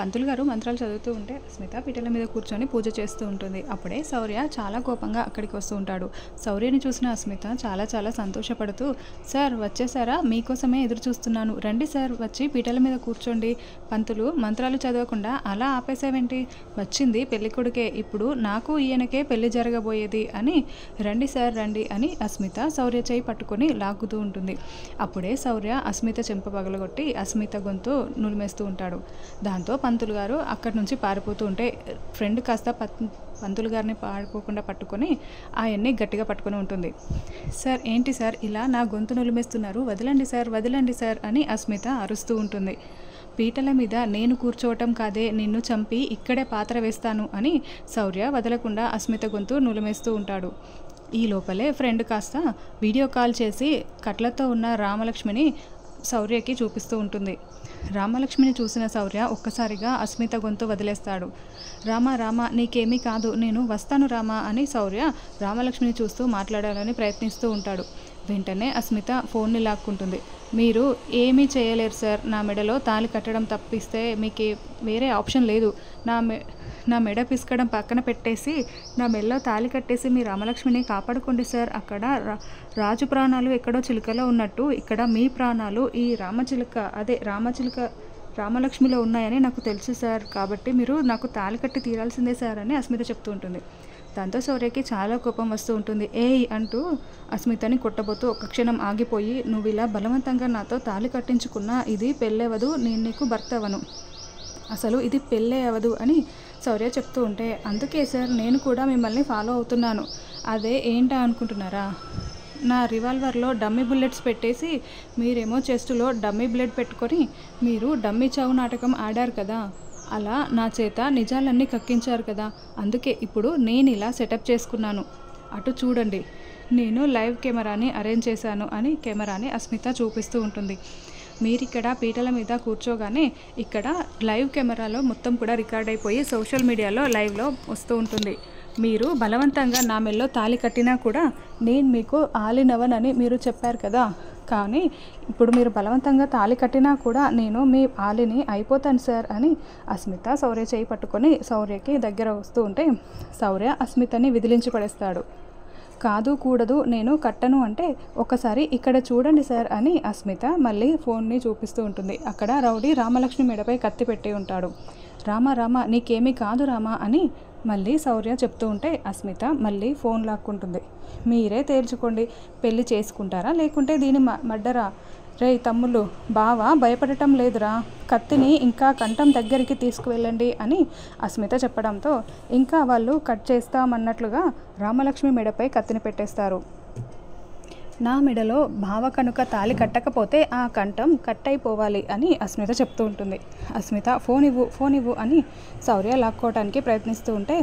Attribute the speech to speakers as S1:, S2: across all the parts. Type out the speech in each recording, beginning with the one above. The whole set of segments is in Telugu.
S1: పంతులు గారు మంత్రాలు చదువుతూ ఉంటే స్మిత పీటల మీద కూర్చొని పూజ చేస్తూ ఉంటుంది. అప్పుడే శౌర్య చాలా కోపంగా అక్కడికి వస్తూ ఉంటాడు. శౌర్యని చూసిన స్మిత చాలా చాలా సంతోషపడుతూ, సార్ వచ్చేసారా, మీకోసమే ఎదురు చూస్తున్నాను, రండి సార్, వచ్చి పీటల మీద కూర్చోండి. పంతులు మంత్రాలు చదవకుండా అలా ఆపేసావేంటి, వచ్చింది పెళ్ళికొడుకే, ఇప్పుడు నాకు ఈయనకే పెళ్లి జరగబోయేది అని, రండి సార్ రండి అని అస్మిత శౌర్య చేయి పట్టుకొని లాగుతూ ఉంటుంది. అప్పుడే శౌర్య అస్మిత చెంప పగలగొట్టి అస్మిత గొంతు నులిమేస్తూ ఉంటాడు. దాంతో పంతులు గారు అక్కడి నుంచి పారిపోతూ ఉంటే ఫ్రెండ్ కాస్త పంతులు గారిని పారిపోకుండా పట్టుకొని ఆయన్ని గట్టిగా పట్టుకొని ఉంటుంది. సార్ ఏంటి సార్ ఇలా నా గొంతు నులిమేస్తున్నారు, వదలండి సార్ వదలండి సార్ అని అస్మిత అరుస్తూ ఉంటుంది. పీటల మీద నేను కూర్చోవటం కాదే, నిన్ను చంపి ఇక్కడే పాత్ర వేస్తాను అని శౌర్య వదలకుండా అస్మిత గొంతు నులిమేస్తూ ఉంటాడు. ఈ లోపలే ఫ్రెండ్ కాస్త వీడియో కాల్ చేసి కట్లతో ఉన్న రామలక్ష్మిని శౌర్యకి చూపిస్తూ ఉంటుంది. రామలక్ష్మిని చూసిన శౌర్య ఒక్కసారిగా అస్మిత గొంతు వదిలేస్తాడు. రామ నీకేమీ కాదు, నేను వస్తాను రామా అని శౌర్య రామలక్ష్మిని చూస్తూ మాట్లాడాలని ప్రయత్నిస్తూ ఉంటాడు. వెంటనే అస్మిత ఫోన్ని లాక్కుంటుంది. మీరు ఏమీ చేయలేరు సార్, నా మెడలో తాళి కట్టడం తప్పిస్తే మీకు వేరే ఆప్షన్ లేదు. నా మెడ పిసకడం పక్కన పెట్టేసి నా మెడలో తాళి కట్టేసి మీ రామలక్ష్మిని కాపాడుకోండి సార్. అక్కడ రాజు ప్రాణాలు ఎక్కడో చిలుకలో ఉన్నట్టు ఇక్కడ మీ ప్రాణాలు ఈ రామలక్ష్మిలో ఉన్నాయని నాకు తెలుసు సార్, కాబట్టి మీరు నాకు తాళి కట్టి తీరాల్సిందే సార్ అని అస్మిత చెప్తూ ఉంటుంది. దాంతో శౌర్యకి చాలా కోపం వస్తూ ఉంటుంది. ఏయ్ అంటూ అస్మితని కొట్టబోతూ ఒక్క క్షణం ఆగిపోయి, నువ్వు ఇలా బలవంతంగా నాతో తాళి కట్టించుకున్నా ఇది పెళ్ళవదు, నేను నీకు భర్త అవను, అసలు ఇది పెళ్ళే అవ్వదు అని శౌర్య చెప్తూ ఉంటే, అందుకే సార్ నేను కూడా మిమ్మల్ని ఫాలో అవుతున్నాను. అదే ఏంటా అనుకుంటున్నారా, నా రివాల్వర్లో డమ్మీ బుల్లెట్స్ పెట్టేసి మీరేమో చెస్టులో డమ్మీ బ్లడ్ పెట్టుకొని మీరు డమ్మీ చావు నాటకం ఆడారు కదా, అలా నా చేత నిజాలన్నీ కక్కించారు కదా, అందుకే ఇప్పుడు నేను ఇలా సెటప్ చేసుకున్నాను, అటు చూడండి, నేను లైవ్ కెమెరాని అరేంజ్ చేశాను అని కెమెరాని అస్మిత చూపిస్తూ ఉంటుంది. మీరిక్కడ పీటల మీద కూర్చోగానే ఇక్కడ లైవ్ కెమెరాలో మొత్తం కూడా రికార్డ్ అయిపోయి సోషల్ మీడియాలో లైవ్లో వస్తూ ఉంటుంది. మీరు బలవంతంగా నా మెల్లో తాళి కట్టినా కూడా నేను మీకు ఆలినవనని మీరు చెప్పారు కదా, కానీ ఇప్పుడు మీరు బలవంతంగా తాళి కట్టినా కూడా నేను మీ ఆలిని అయిపోతాను సార్ అని అస్మిత శౌర్య చేయి పట్టుకొని శౌర్యకి దగ్గర వస్తూ ఉంటే శౌర్య అస్మితని విదిలించి పడేస్తాడు. కాదు కూడదు, నేను కట్టను అంటే ఒకసారి ఇక్కడ చూడండి సార్ అని అస్మిత మళ్ళీ ఫోన్ని చూపిస్తూ ఉంటుంది. అక్కడ రౌడీ రామలక్ష్మి మెడపై కత్తి పెట్టి ఉంటాడు. రామ నీకేమీ కాదు రామా అని మళ్ళీ శౌర్య చెప్తూ ఉంటే అస్మిత మళ్ళీ ఫోన్ లాక్కుంటుంది. మీరే తేల్చుకోండి, పెళ్ళి చేసుకుంటారా లేకుంటే దీని మడ్డరా, రే తమ్ముళ్ళు బావ భయపడటం లేదురా, కత్తిని ఇంకా కంఠం దగ్గరికి తీసుకువెళ్ళండి అని అస్మిత చెప్పడంతో ఇంకా వాళ్ళు కట్ చేస్తామన్నట్లుగా రామలక్ష్మి మెడపై కత్తిని పెట్టేస్తారు. నా మెడలో బావ కనుక తాళి కట్టకపోతే ఆ కంఠం కట్ అయిపోవాలి అని అస్మిత చెప్తూ ఉంటుంది. అస్మిత ఫోన్ ఇవ్వు అని శౌర్య లాక్కోవడానికి ప్రయత్నిస్తూ ఉంటే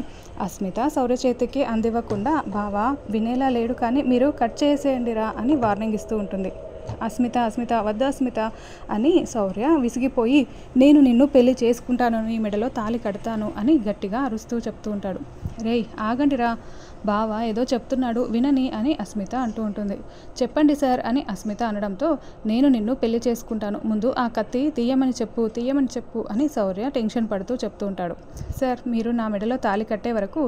S1: అస్మిత శౌర్య చేతికి అందివ్వకుండా, బావా వినేలా లేడు కానీ మీరు కట్ చేసేయండిరా అని వార్నింగ్ ఇస్తూ ఉంటుంది. అస్మిత వద్దు అస్మిత అని శౌర్య విసిగిపోయి, నేను నిన్ను పెళ్లి చేసుకుంటాను, నీ మెడలో తాళి కడతాను అని గట్టిగా అరుస్తూ చెప్తూ ఉంటాడు. రేయ్ ఆగండిరా, బావ ఏదో చెప్తున్నాడు వినని అని అస్మిత అంటూ ఉంటుంది. చెప్పండి సార్ అని అస్మిత అనడంతో, నేను నిన్ను పెళ్లి చేసుకుంటాను, ముందు ఆ కత్తి తీయమని చెప్పు అని శౌర్య టెన్షన్ పడుతూ చెప్తూ ఉంటాడు. సార్ మీరు నా మెడలో తాళి కట్టే వరకు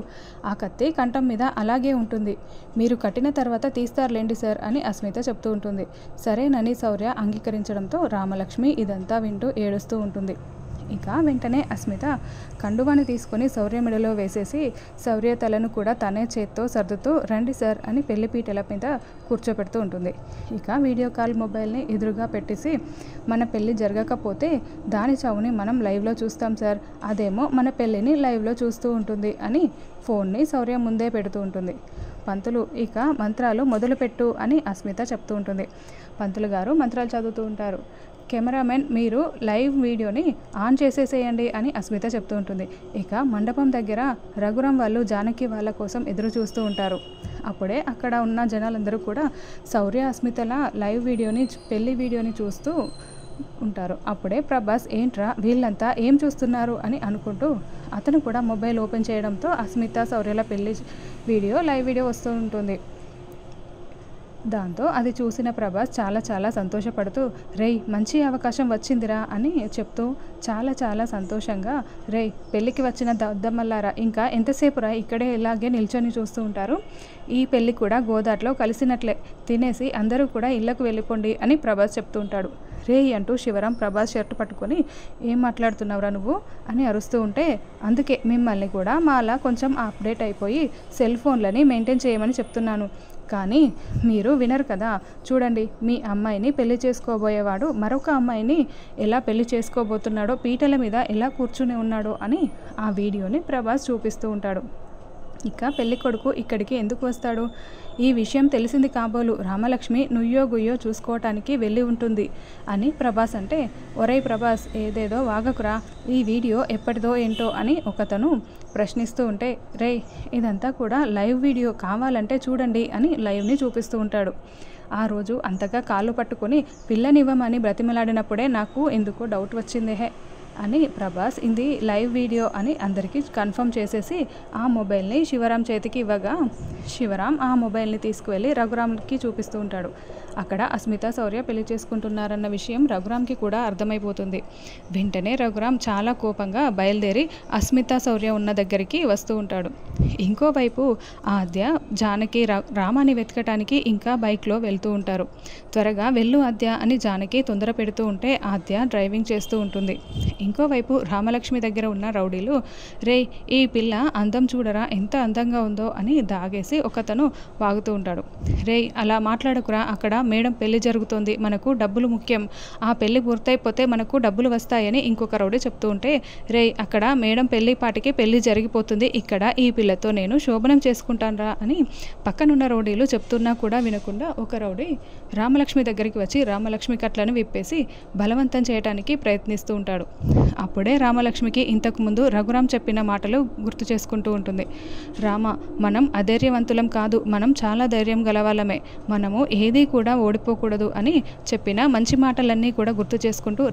S1: ఆ కత్తి కంఠం మీద అలాగే ఉంటుంది, మీరు కట్టిన తర్వాత తీస్తారులేండి సార్ అని అస్మిత చెప్తూ ఉంటుంది. సరేనని శౌర్య అంగీకరించడంతో రామలక్ష్మి ఇదంతా వింటూ ఏడుస్తూ ఉంటుంది. ఇక వెంటనే అస్మిత కండువాని తీసుకొని శౌర్య మెడలో వేసేసి శౌర్య తలను కూడా తనే చేత్తో సర్దుతూ రండి సార్ అని పెళ్లిపీటల మీద కూర్చోపెడుతూ ఉంటుంది. ఇక వీడియో కాల్ మొబైల్ని ఎదురుగా పెట్టేసి, మన పెళ్ళి జరగకపోతే దాని చావుని మనం లైవ్లో చూస్తాం సార్, అదేమో మన పెళ్ళిని లైవ్లో చూస్తూ ఉంటుంది అని ఫోన్ని శౌర్య ముందే పెడుతూ ఉంటుంది. పంతులు ఇక మంత్రాలు మొదలుపెట్టు అని అస్మిత చెప్తూ ఉంటుంది. పంతులు గారు మంత్రాలు చదువుతూ ఉంటారు. కెమెరామెన్ మీరు లైవ్ వీడియోని ఆన్ చేసేసేయండి అని అస్మిత చెప్తూ ఉంటుంది. ఇక మండపం దగ్గర రఘురాం వాళ్ళు జానకి వాళ్ళ కోసం ఎదురు చూస్తూ ఉంటారు. అప్పుడే అక్కడ ఉన్న జనాలందరూ కూడా శౌర్య అస్మితల లైవ్ వీడియోని పెళ్లి వీడియోని చూస్తూ ఉంటారు. అప్పుడే ప్రభాస్ ఏంట్రా వీళ్ళంతా ఏం చూస్తున్నారు అని అనుకుంటూ అతను కూడా మొబైల్ ఓపెన్ చేయడంతో అస్మిత శౌర్యల పెళ్లి వీడియో లైవ్ వీడియో వస్తూ ఉంటుంది. దాంతో అది చూసిన ప్రభాస్ చాలా చాలా సంతోషపడుతూ రేయ్ మంచి అవకాశం వచ్చిందిరా అని చెప్తూ చాలా సంతోషంగా రేయ్ పెళ్ళికి వచ్చిన దద్దమ్మల్లారా ఇంకా ఎంతసేపురా ఇక్కడే ఇలాగే నిల్చొని చూస్తూ ఉంటారు, ఈ పెళ్ళి కూడా గోదాట్లో కలిసినట్లే, తినేసి అందరూ కూడా ఇళ్ళకు వెళ్ళిపోండి అని ప్రభాస్ చెప్తూ ఉంటాడు. రేయ్ అంటూ శివరాం ప్రభాస్ షర్ట్ పట్టుకొని ఏం మాట్లాడుతున్నావురా నువ్వు అని అరుస్తూ ఉంటే, అందుకే మిమ్మల్ని కూడా మాలా కొంచెం అప్డేట్ అయిపోయి సెల్ ఫోన్లని మెయింటైన్ చేయమని చెప్తున్నాను, కానీ మీరు వినరు కదా. చూడండి మీ అమ్మాయిని పెళ్లి చేసుకోబోయేవాడు మరొక అమ్మాయిని ఎలా పెళ్లి చేసుకోబోతున్నాడో, పీటల మీద ఎలా కూర్చుని ఉన్నాడో అని ఆ వీడియోని ప్రభాస్ చూపిస్తూ ఉంటాడు. ఇక పెళ్లి కొడుకు ఇక్కడికి ఎందుకు వస్తాడు? ఈ విషయం తెలిసింది కాబోలు రామలక్ష్మి నుయ్యో గుయ్యో చూసుకోవటానికి వెళ్ళి ఉంటుంది అని ప్రభాస్ అంటే, ఒరేయ్ ప్రభాస్ ఏదేదో వాగకురా, ఈ వీడియో ఎప్పటిదో ఏంటో అని ఒకతను ప్రశ్నిస్తూ ఉంటే, రేయ్ ఇదంతా కూడా లైవ్ వీడియో, కావాలంటే చూడండి అని లైవ్ని చూపిస్తూ ఉంటాడు. ఆ రోజు అంతగా కాళ్ళు పట్టుకొని పిల్లనివ్వమని బ్రతిమలాడినప్పుడే నాకు ఎందుకో డౌట్ వచ్చిందే అని ప్రభాస్ ఇది లైవ్ వీడియో అని అందరికీ కన్ఫర్మ్ చేసేసి ఆ మొబైల్ని శివరాం చేతికి ఇవ్వగా శివరాం ఆ మొబైల్ని తీసుకువెళ్ళి రఘురామ్కి చూపిస్తూ ఉంటాడు. అక్కడ అస్మిత శౌర్య పెళ్లి చేసుకుంటున్నారన్న విషయం రఘురామ్కి కూడా అర్థమైపోతుంది. వెంటనే రఘురామ్ చాలా కోపంగా బయలుదేరి అస్మిత శౌర్య ఉన్న దగ్గరికి వస్తూ ఉంటాడు. ఇంకోవైపు ఆద్య జానకి రామాని వెతకటానికి ఇంకా బైక్లో వెళ్తూ ఉంటారు. త్వరగా వెళ్ళు ఆద్య అని జానకి తొందర పెడుతూ ఉంటే ఆద్య డ్రైవింగ్ చేస్తూ ఉంటుంది. ఇంకోవైపు రామలక్ష్మి దగ్గర ఉన్న రౌడీలు, రే ఈ పిల్ల అందం చూడరా ఎంత అందంగా ఉందో అని దాగేసి ఒకతను వాగుతూ ఉంటాడు. రే అలా మాట్లాడకురా, అక్కడ మేడం పెళ్లి జరుగుతోంది, మనకు డబ్బులు ముఖ్యం, ఆ పెళ్లి పూర్తయిపోతే మనకు డబ్బులు వస్తాయని ఇంకొక రౌడీ చెప్తూ ఉంటే, రే అక్కడ మేడం పెళ్లి పాటికి పెళ్లి జరిగిపోతుంది, ఇక్కడ ఈ పిల్లతో నేను శోభనం చేసుకుంటానరా అని పక్కనున్న రౌడీలు చెప్తున్నా కూడా వినకుండా ఒక రౌడీ రామలక్ష్మి దగ్గరికి వచ్చి రామలక్ష్మి కట్లను విప్పేసి బలవంతం చేయడానికి ప్రయత్నిస్తూ ఉంటాడు. అప్పుడే రామలక్ష్మికి ఇంతకుముందు రఘురామ్ చెప్పిన మాటలు గుర్తు చేసుకుంటూ ఉంటుంది. రామ, మనం అధైర్యవంతులం కాదు, మనం చాలా ధైర్యం గలవాళ్ళమే, మనము ఏదీ కూడా ఓడిపోకూడదు అని చెప్పిన మంచి మాటలన్నీ కూడా గుర్తు చేసుకుంటూ